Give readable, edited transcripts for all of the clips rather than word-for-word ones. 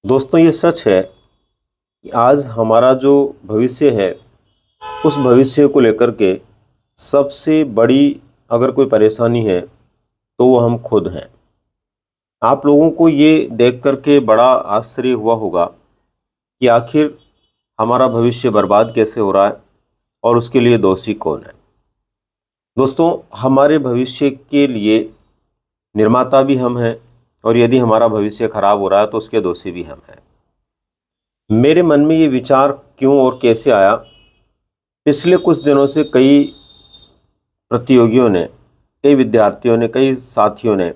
दोस्तों ये सच है कि आज हमारा जो भविष्य है उस भविष्य को लेकर के सबसे बड़ी अगर कोई परेशानी है तो वो हम खुद हैं। आप लोगों को ये देख कर के बड़ा आश्चर्य हुआ होगा कि आखिर हमारा भविष्य बर्बाद कैसे हो रहा है और उसके लिए दोषी कौन है। दोस्तों हमारे भविष्य के लिए निर्माता भी हम हैं और यदि हमारा भविष्य खराब हो रहा है तो उसके दोषी भी हम हैं। मेरे मन में ये विचार क्यों और कैसे आया, पिछले कुछ दिनों से कई प्रतियोगियों ने, कई विद्यार्थियों ने, कई साथियों ने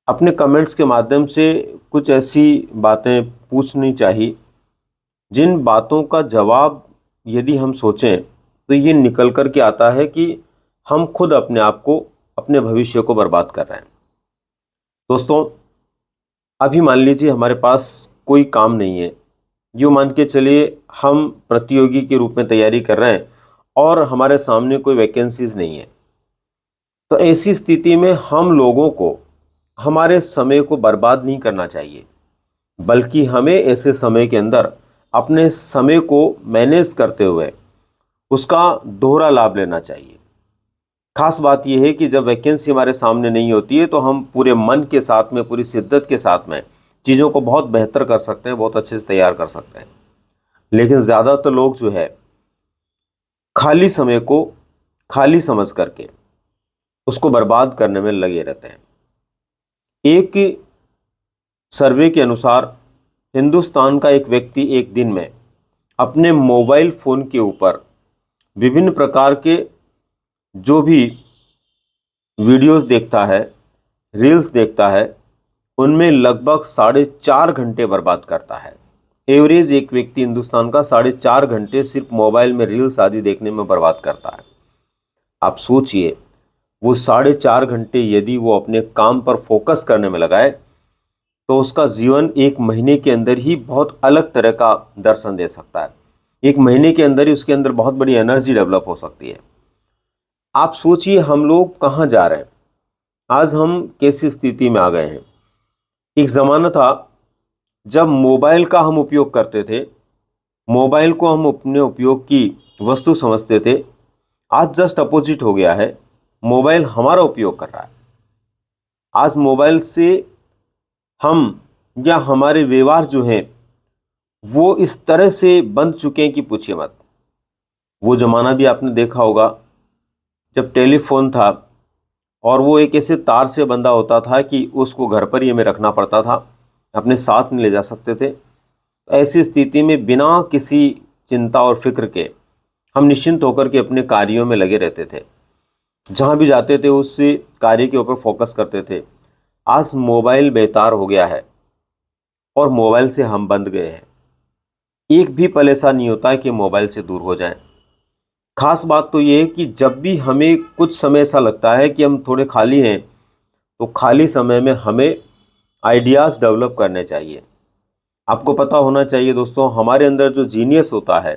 अपने कमेंट्स के माध्यम से कुछ ऐसी बातें पूछनी चाहिए जिन बातों का जवाब यदि हम सोचें तो ये निकल कर के आता है कि हम खुद अपने आप को, अपने भविष्य को बर्बाद कर रहे हैं। दोस्तों अभी मान लीजिए हमारे पास कोई काम नहीं है, यूँ मान के चलिए हम प्रतियोगी के रूप में तैयारी कर रहे हैं और हमारे सामने कोई वैकेंसीज नहीं है। तो ऐसी स्थिति में हम लोगों को हमारे समय को बर्बाद नहीं करना चाहिए, बल्कि हमें ऐसे समय के अंदर अपने समय को मैनेज करते हुए उसका दोहरा लाभ लेना चाहिए। खास बात यह है कि जब वैकेंसी हमारे सामने नहीं होती है तो हम पूरे मन के साथ में, पूरी शिद्दत के साथ में चीज़ों को बहुत बेहतर कर सकते हैं, बहुत अच्छे से तैयार कर सकते हैं। लेकिन ज़्यादातर लोग जो है खाली समय को खाली समझ करके उसको बर्बाद करने में लगे रहते हैं। एक सर्वे के अनुसार हिंदुस्तान का एक व्यक्ति एक दिन में अपने मोबाइल फ़ोन के ऊपर विभिन्न प्रकार के जो भी वीडियोस देखता है, रील्स देखता है, उनमें लगभग 4.5 घंटे बर्बाद करता है। एवरेज एक व्यक्ति हिंदुस्तान का 4.5 घंटे सिर्फ मोबाइल में रील्स आदि देखने में बर्बाद करता है। आप सोचिए, वो 4.5 घंटे यदि वो अपने काम पर फोकस करने में लगाए तो उसका जीवन एक महीने के अंदर ही बहुत अलग तरह का दर्शन दे सकता है। एक महीने के अंदर ही उसके अंदर बहुत बड़ी एनर्जी डेवलप हो सकती है। आप सोचिए हम लोग कहाँ जा रहे हैं, आज हम कैसी स्थिति में आ गए हैं। एक ज़माना था जब मोबाइल का हम उपयोग करते थे, मोबाइल को हम अपने उपयोग की वस्तु समझते थे। आज जस्ट अपोजिट हो गया है, मोबाइल हमारा उपयोग कर रहा है। आज मोबाइल से हम या हमारे व्यवहार जो हैं वो इस तरह से बन चुके हैं कि पूछिए मत। वो ज़माना भी आपने देखा होगा जब टेलीफोन था और वो एक ऐसे तार से बंधा होता था कि उसको घर पर ही हमें रखना पड़ता था, अपने साथ में ले जा सकते थे। ऐसी स्थिति में बिना किसी चिंता और फिक्र के हम निश्चिंत होकर के अपने कार्यों में लगे रहते थे, जहाँ भी जाते थे उस कार्य के ऊपर फोकस करते थे। आज मोबाइल बेतार हो गया है और मोबाइल से हम बंध गए हैं। एक भी पल ऐसा नहीं होता है कि मोबाइल से दूर हो जाएं। खास बात तो ये है कि जब भी हमें कुछ समय ऐसा लगता है कि हम थोड़े खाली हैं तो खाली समय में हमें आइडियाज़ डेवलप करने चाहिए। आपको पता होना चाहिए दोस्तों, हमारे अंदर जो जीनियस होता है,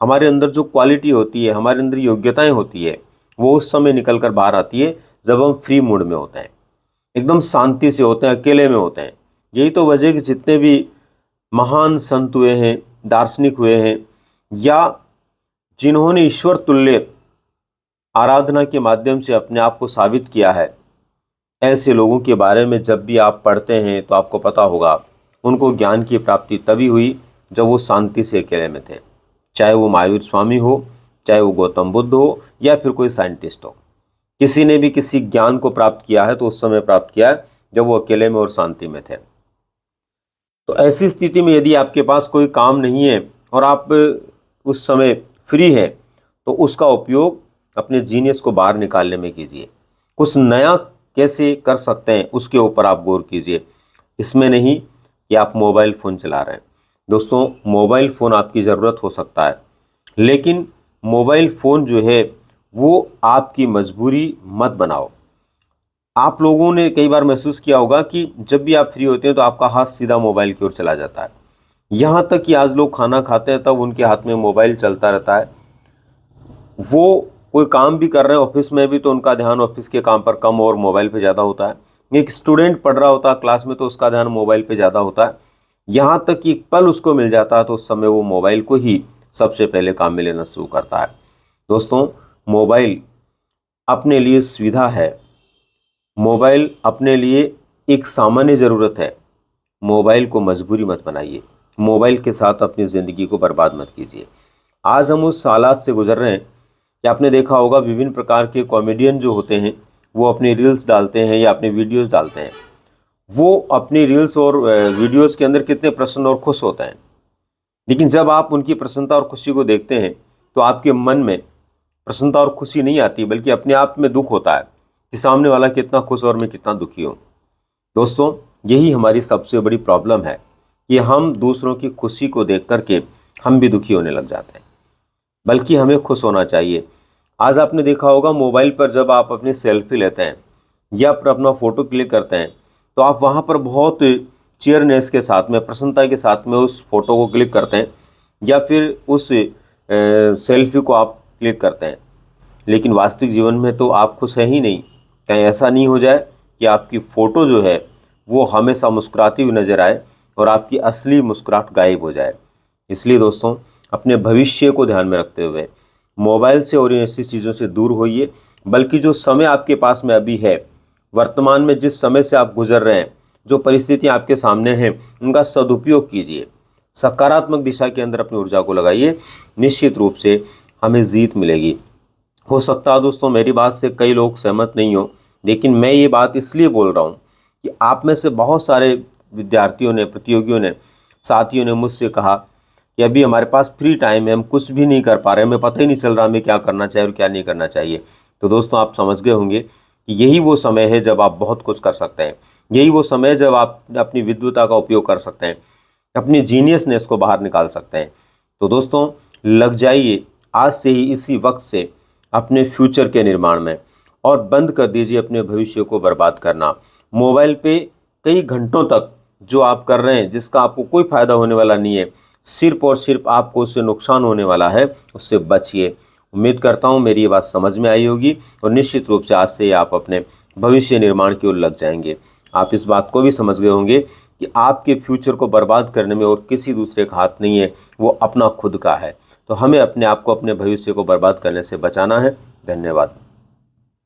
हमारे अंदर जो क्वालिटी होती है, हमारे अंदर योग्यताएं होती है, वो उस समय निकल कर बाहर आती है जब हम फ्री मूड में होते हैं, एकदम शांति से होते हैं, अकेले में होते हैं। यही तो वजह कि जितने भी महान संत हुए हैं, दार्शनिक हुए हैं, या जिन्होंने ईश्वर तुल्य आराधना के माध्यम से अपने आप को साबित किया है, ऐसे लोगों के बारे में जब भी आप पढ़ते हैं तो आपको पता होगा उनको ज्ञान की प्राप्ति तभी हुई जब वो शांति से अकेले में थे। चाहे वो महावीर स्वामी हो, चाहे वो गौतम बुद्ध हो, या फिर कोई साइंटिस्ट हो, किसी ने भी किसी ज्ञान को प्राप्त किया है तो उस समय प्राप्त किया है जब वो अकेले में और शांति में थे। तो ऐसी स्थिति में यदि आपके पास कोई काम नहीं है और आप उस समय फ्री है तो उसका उपयोग अपने जीनियस को बाहर निकालने में कीजिए। कुछ नया कैसे कर सकते हैं उसके ऊपर आप गौर कीजिए, इसमें नहीं कि आप मोबाइल फ़ोन चला रहे हैं। दोस्तों मोबाइल फ़ोन आपकी ज़रूरत हो सकता है, लेकिन मोबाइल फ़ोन जो है वो आपकी मजबूरी मत बनाओ। आप लोगों ने कई बार महसूस किया होगा कि जब भी आप फ्री होते हैं तो आपका हाथ सीधा मोबाइल की ओर चला जाता है। यहाँ तक कि आज लोग खाना खाते हैं तब उनके हाथ में मोबाइल चलता रहता है। वो कोई काम भी कर रहे हैं ऑफिस में भी तो उनका ध्यान ऑफिस के काम पर कम और मोबाइल पे ज़्यादा होता है। एक स्टूडेंट पढ़ रहा होता है क्लास में तो उसका ध्यान मोबाइल पे ज़्यादा होता है। यहाँ तक कि एक पल उसको मिल जाता है तो उस समय वो मोबाइल को ही सबसे पहले काम में लेना शुरू करता है। दोस्तों, मोबाइल अपने लिए सुविधा है, मोबाइल अपने लिए एक सामान्य ज़रूरत है। मोबाइल को मजबूरी मत बनाइए, मोबाइल के साथ अपनी ज़िंदगी को बर्बाद मत कीजिए। आज हम उस हालात से गुजर रहे हैं कि आपने देखा होगा विभिन्न प्रकार के कॉमेडियन जो होते हैं वो अपने रील्स डालते हैं या अपने वीडियोस डालते हैं। वो अपनी रील्स और वीडियोस के अंदर कितने प्रसन्न और खुश होते हैं, लेकिन जब आप उनकी प्रसन्नता और खुशी को देखते हैं तो आपके मन में प्रसन्नता और खुशी नहीं आती, बल्कि अपने आप में दुख होता है कि सामने वाला कितना खुश और मैं कितना दुखी हूँ। दोस्तों, यही हमारी सबसे बड़ी प्रॉब्लम है कि हम दूसरों की खुशी को देख करके हम भी दुखी होने लग जाते हैं, बल्कि हमें खुश होना चाहिए। आज आपने देखा होगा मोबाइल पर जब आप अपनी सेल्फी लेते हैं या फिर अपना फ़ोटो क्लिक करते हैं तो आप वहाँ पर बहुत चीयरनेस के साथ में, प्रसन्नता के साथ में उस फोटो को क्लिक करते हैं या फिर उस सेल्फी को आप क्लिक करते हैं, लेकिन वास्तविक जीवन में तो आप खुश हैं ही नहीं। कहीं ऐसा नहीं हो जाए कि आपकी फ़ोटो जो है वो हमेशा मुस्कुराती हुई नज़र आए और आपकी असली मुस्कुराहट गायब हो जाए। इसलिए दोस्तों, अपने भविष्य को ध्यान में रखते हुए मोबाइल से और ऐसी चीज़ों से दूर होइए, बल्कि जो समय आपके पास में अभी है, वर्तमान में जिस समय से आप गुजर रहे हैं, जो परिस्थितियाँ आपके सामने हैं, उनका सदुपयोग कीजिए, सकारात्मक दिशा के अंदर अपनी ऊर्जा को लगाइए। निश्चित रूप से हमें जीत मिलेगी। हो सकता है दोस्तों मेरी बात से कई लोग सहमत नहीं हो, लेकिन मैं ये बात इसलिए बोल रहा हूँ कि आप में से बहुत सारे विद्यार्थियों ने, प्रतियोगियों ने, साथियों ने मुझसे कहा कि अभी हमारे पास फ्री टाइम है, हम कुछ भी नहीं कर पा रहे, हमें पता ही नहीं चल रहा हमें क्या करना चाहिए और क्या नहीं करना चाहिए। तो दोस्तों, आप समझ गए होंगे कि यही वो समय है जब आप बहुत कुछ कर सकते हैं, यही वो समय है जब आप अपनी विद्वता का उपयोग कर सकते हैं, अपनी जीनियसनेस को बाहर निकाल सकते हैं। तो दोस्तों, लग जाइए आज से ही, इसी वक्त से अपने फ्यूचर के निर्माण में, और बंद कर दीजिए अपने भविष्य को बर्बाद करना। मोबाइल पे कई घंटों तक जो आप कर रहे हैं, जिसका आपको कोई फ़ायदा होने वाला नहीं है, सिर्फ और सिर्फ आपको उससे नुकसान होने वाला है, उससे बचिए। उम्मीद करता हूँ मेरी ये बात समझ में आई होगी और निश्चित रूप से आज से आप अपने भविष्य निर्माण की ओर लग जाएंगे। आप इस बात को भी समझ गए होंगे कि आपके फ्यूचर को बर्बाद करने में और किसी दूसरे का हाथ नहीं है, वो अपना खुद का है। तो हमें अपने आप को, अपने भविष्य को बर्बाद करने से बचाना है। धन्यवाद।